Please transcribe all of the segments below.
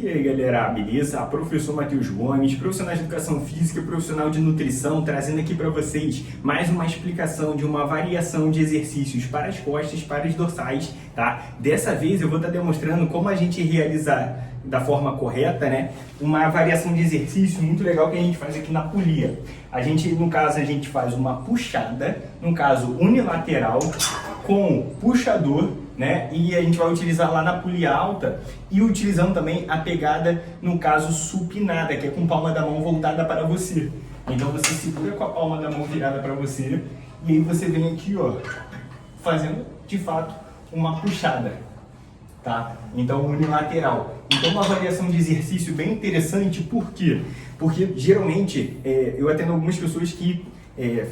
E aí galera, beleza? Professor Matheus Gomes, profissional de educação física, profissional de nutrição, trazendo aqui para vocês mais uma explicação de uma variação de exercícios para as costas, para os dorsais, tá? Dessa vez eu vou estar demonstrando como a gente realizar da forma correta, né? Uma variação de exercício muito legal que a gente faz aqui na polia. No caso, a gente faz uma puxada, no caso unilateral, com puxador, né? E a gente vai utilizar lá na polia alta e utilizando também a pegada, no caso, supinada, que é com a palma da mão voltada para você. Então você segura com a palma da mão virada para você e aí você vem aqui, ó, fazendo de fato uma puxada, tá? Então unilateral. Então uma variação de exercício bem interessante, por quê? Porque geralmente eu atendo algumas pessoas que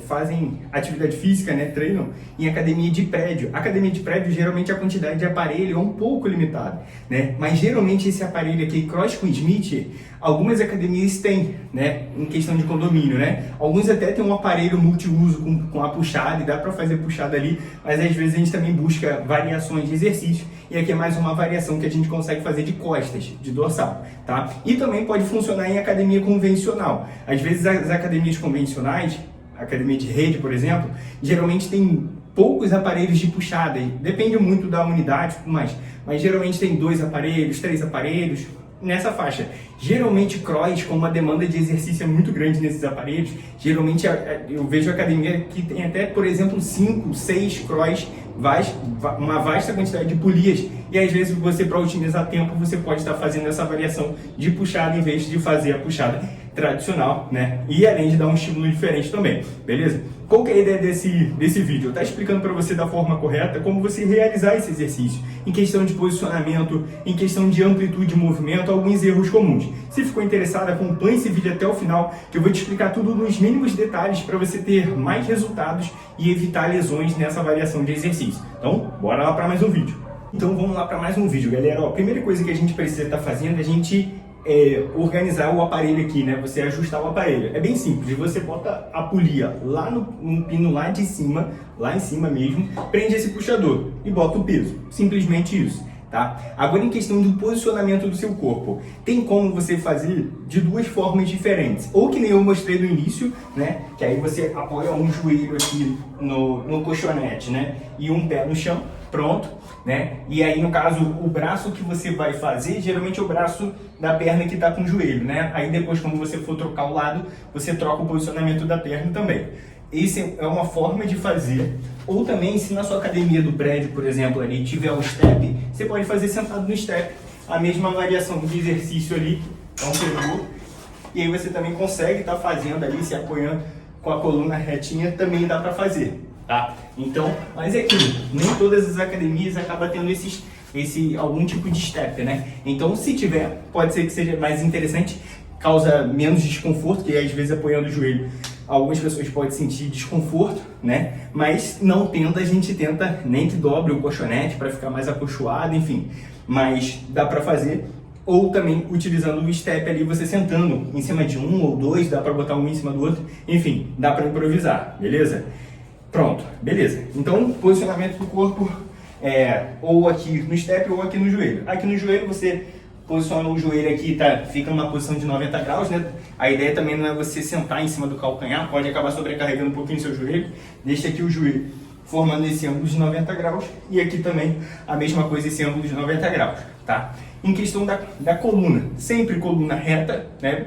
fazem atividade física, né, treinam em academia de prédio. Academia de prédio, geralmente a quantidade de aparelho é um pouco limitada, né? Mas geralmente esse aparelho aqui, Cross com Smith, algumas academias têm, né, em questão de condomínio, né? Alguns até tem um aparelho multiuso com a puxada e dá para fazer puxada ali, mas às vezes a gente também busca variações de exercício e aqui é mais uma variação que a gente consegue fazer de costas, de dorsal, tá? E também pode funcionar em academia convencional. Às vezes as academias convencionais, academia de rede, por exemplo, geralmente tem poucos aparelhos de puxada, depende muito da unidade e tudo mais, mas geralmente tem 2 aparelhos, 3 aparelhos, nessa faixa. Geralmente cross, com uma demanda de exercício muito grande nesses aparelhos, geralmente eu vejo academia que tem até, por exemplo, 5, 6 cross, uma vasta quantidade de polias, e às vezes você, para otimizar tempo, você pode estar fazendo essa variação de puxada em vez de fazer a puxada tradicional, né? E além de dar um estímulo diferente também, beleza? Qual que é a ideia desse vídeo? Eu estou explicando para você da forma correta como você realizar esse exercício, em questão de posicionamento, em questão de amplitude de movimento, alguns erros comuns. Se ficou interessado, acompanhe esse vídeo até o final, que eu vou te explicar tudo nos mínimos detalhes para você ter mais resultados e evitar lesões nessa variação de exercício. Então, bora lá para mais um vídeo. Então vamos lá para mais um vídeo, galera. Ó, a primeira coisa que a gente precisa estar fazendo é a gente organizar o aparelho aqui, né? Você ajustar o aparelho. É bem simples. Você bota a polia lá no pino lá de cima, lá em cima mesmo, prende esse puxador e bota o peso. Simplesmente isso, tá? Agora, em questão do posicionamento do seu corpo, tem como você fazer de 2 formas diferentes. Ou que nem eu mostrei no início, né? Que aí você apoia um joelho aqui no colchonete, né? E um pé no chão. Pronto, né? E aí, no caso, o braço que você vai fazer, geralmente é o braço da perna que está com o joelho, né? Aí depois, quando você for trocar o lado, você troca o posicionamento da perna também. Essa é uma forma de fazer. Ou também, se na sua academia do prédio, por exemplo, ali tiver um step, você pode fazer sentado no step. A mesma variação de exercício ali, então pegou. E aí você também consegue estar fazendo ali, se apoiando com a coluna retinha, também dá para fazer. Tá? Então, mas é aquilo, nem todas as academias acabam tendo algum tipo de step, né? Então, se tiver, pode ser que seja mais interessante, causa menos desconforto, que às vezes apoiando o joelho, algumas pessoas podem sentir desconforto, né? Mas não tenta, a gente tenta nem que dobre o colchonete para ficar mais acolchoado, enfim. Mas dá para fazer. Ou também utilizando o step ali, você sentando em cima de um ou 2, dá para botar um em cima do outro, enfim, dá para improvisar, beleza? Pronto, beleza. Então, posicionamento do corpo ou aqui no step ou aqui no joelho. Aqui no joelho você posiciona o joelho aqui, fica numa posição de 90 graus, né? A ideia também não é você sentar em cima do calcanhar, pode acabar sobrecarregando um pouquinho o seu joelho. Deixa aqui o joelho formando esse ângulo de 90 graus e aqui também a mesma coisa, esse ângulo de 90 graus, tá? Em questão da coluna, sempre coluna reta, né?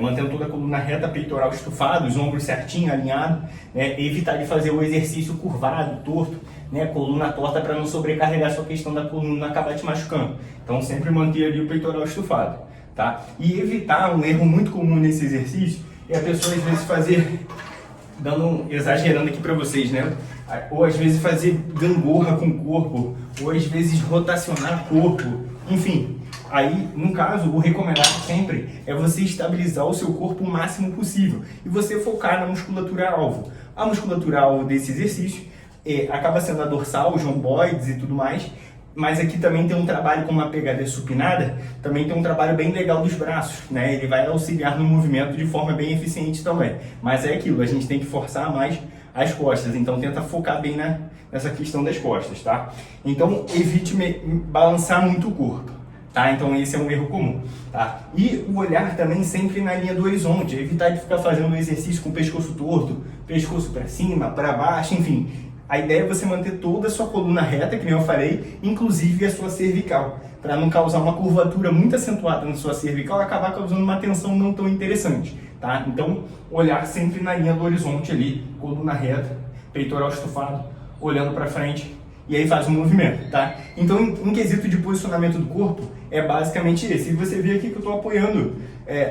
Mantendo toda a coluna reta, peitoral estufado, os ombros certinho, alinhado, né? Evitar de fazer o exercício curvado, torto, né? Coluna torta para não sobrecarregar a sua questão da coluna acabar te machucando. Então sempre manter ali o peitoral estufado, tá? E evitar um erro muito comum nesse exercício é a pessoa às vezes fazer, exagerando aqui para vocês, né? Ou às vezes fazer gangorra com o corpo, ou às vezes rotacionar o corpo, enfim. Aí, no caso, o recomendado sempre é você estabilizar o seu corpo o máximo possível e você focar na musculatura alvo. A musculatura alvo desse exercício acaba sendo a dorsal, os romboides e tudo mais, mas aqui também tem um trabalho com uma pegada supinada, também tem um trabalho bem legal dos braços, né? Ele vai auxiliar no movimento de forma bem eficiente também. Mas é aquilo, a gente tem que forçar mais as costas, então tenta focar bem nessa questão das costas, tá? Então evite balançar muito o corpo, tá? Então esse é um erro comum, tá? E o olhar também sempre na linha do horizonte, evitar de ficar fazendo um exercício com o pescoço torto, pescoço para cima, para baixo, enfim. A ideia é você manter toda a sua coluna reta, que nem eu falei, inclusive a sua cervical, para não causar uma curvatura muito acentuada na sua cervical e acabar causando uma tensão não tão interessante, tá? Então, olhar sempre na linha do horizonte ali, coluna reta, peitoral estufado, olhando para frente, e aí faz um movimento, tá? Então, em quesito de posicionamento do corpo, é basicamente esse. E você vê aqui que eu estou apoiando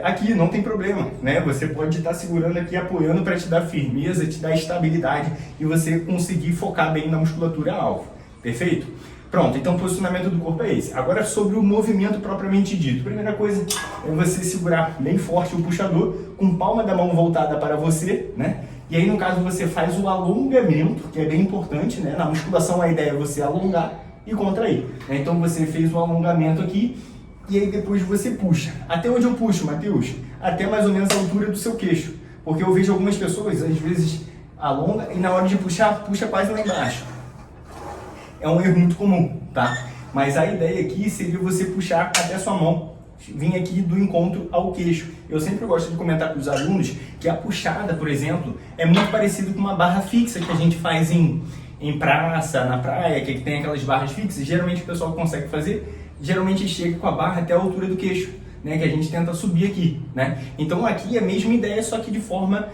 aqui, não tem problema, né? Você pode estar segurando aqui, apoiando para te dar firmeza, te dar estabilidade e você conseguir focar bem na musculatura alvo. Perfeito? Pronto, então o posicionamento do corpo é esse. Agora sobre o movimento propriamente dito. Primeira coisa é você segurar bem forte o puxador, com palma da mão voltada para você, né? E aí, no caso, você faz o alongamento, que é bem importante, né? Na musculação, a ideia é você alongar e contrair, né? Então, você fez o alongamento aqui e aí depois você puxa. Até onde eu puxo, Matheus? Até mais ou menos a altura do seu queixo. Porque eu vejo algumas pessoas, às vezes, alonga e na hora de puxar, puxa quase lá embaixo. É um erro muito comum, tá? Mas a ideia aqui seria você puxar até a sua mão vir aqui do encontro ao queixo. Eu sempre gosto de comentar com os alunos que a puxada, por exemplo, é muito parecido com uma barra fixa que a gente faz em praça, na praia, que tem aquelas barras fixas. Geralmente o pessoal consegue fazer, geralmente chega com a barra até a altura do queixo, né, que a gente tenta subir aqui, né? Então aqui é a mesma ideia, só que de forma,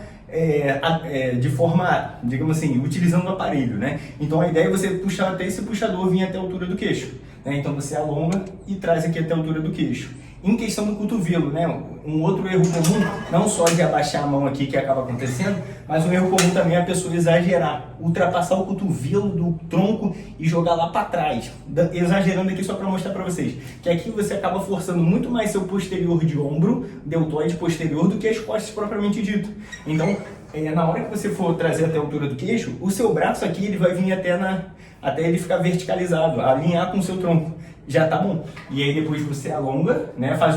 digamos assim, utilizando o aparelho, né? Então a ideia é você puxar até esse puxador vir até a altura do queixo, né? Então você alonga e traz aqui até a altura do queixo. Em questão do cotovelo, né? Um outro erro comum, não só de abaixar a mão aqui que acaba acontecendo, mas um erro comum também é a pessoa exagerar, ultrapassar o cotovelo do tronco e jogar lá para trás. Exagerando aqui só para mostrar para vocês, que aqui você acaba forçando muito mais seu posterior de ombro, deltoide posterior, do que as costas propriamente dito. Então, na hora que você for trazer até a altura do queixo, o seu braço aqui ele vai vir até ele ficar verticalizado, alinhar com o seu tronco. Já tá bom. E aí depois você alonga, né? Faz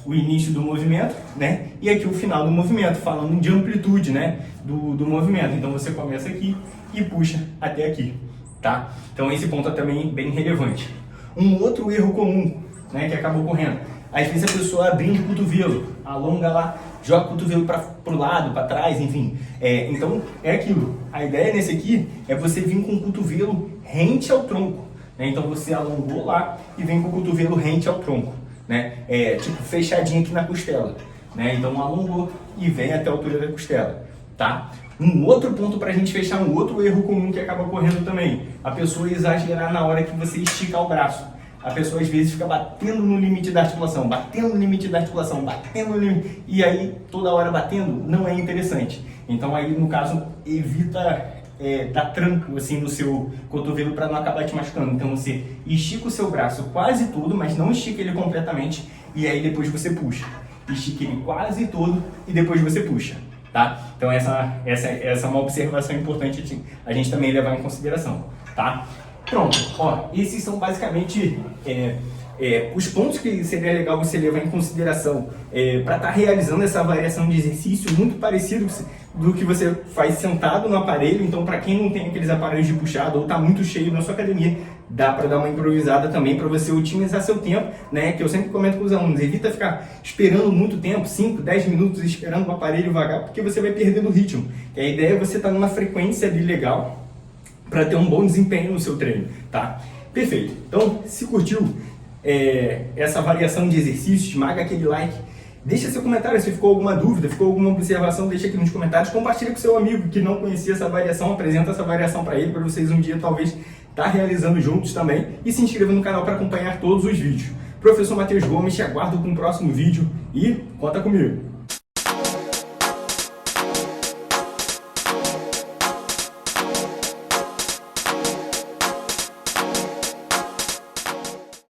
o início do movimento, né? E aqui o final do movimento, falando de amplitude, né? Do movimento. Então você começa aqui e puxa até aqui, tá? Então esse ponto é também bem relevante. Um outro erro comum, né? Que acaba ocorrendo. Às vezes a pessoa abrindo o cotovelo, alonga lá, joga o cotovelo pro lado, para trás, enfim. Então é aquilo. A ideia nesse aqui é você vir com o cotovelo rente ao tronco. Então você alongou lá e vem com o cotovelo rente ao tronco, né? Tipo fechadinho aqui na costela, né? Então alongou e vem até a altura da costela, tá? Um outro ponto para a gente fechar, um outro erro comum que acaba ocorrendo também, a pessoa exagerar na hora que você esticar o braço. A pessoa às vezes fica batendo no limite da articulação, batendo no limite da articulação, batendo no limite, e aí toda hora batendo não é interessante. Então aí no caso evita dar tranco assim no seu cotovelo para não acabar te machucando. Então você estica o seu braço quase todo, mas não estica ele completamente, e aí depois você puxa. Estica ele quase todo e depois você puxa, tá? Então essa é uma observação importante a gente também levar em consideração, tá? Pronto, ó, esses são basicamente os pontos que seria legal você levar em consideração para estar realizando essa variação de exercício muito parecido do que você faz sentado no aparelho. Então, para quem não tem aqueles aparelhos de puxado ou está muito cheio na sua academia, dá para dar uma improvisada também para você otimizar seu tempo, né? Que eu sempre comento com os alunos, evita ficar esperando muito tempo, 5, 10 minutos esperando o aparelho vagar, porque você vai perdendo o ritmo. E a ideia é você estar numa frequência ali legal para ter um bom desempenho no seu treino, tá? Perfeito. Então, se curtiu essa variação de exercícios, esmaga aquele like, deixa seu comentário se ficou alguma dúvida, ficou alguma observação, deixa aqui nos comentários, compartilha com seu amigo que não conhecia essa variação, apresenta essa variação para ele, para vocês um dia talvez estar realizando juntos também, e se inscreva no canal para acompanhar todos os vídeos. Professor Matheus Gomes, te aguardo com o próximo vídeo e conta comigo!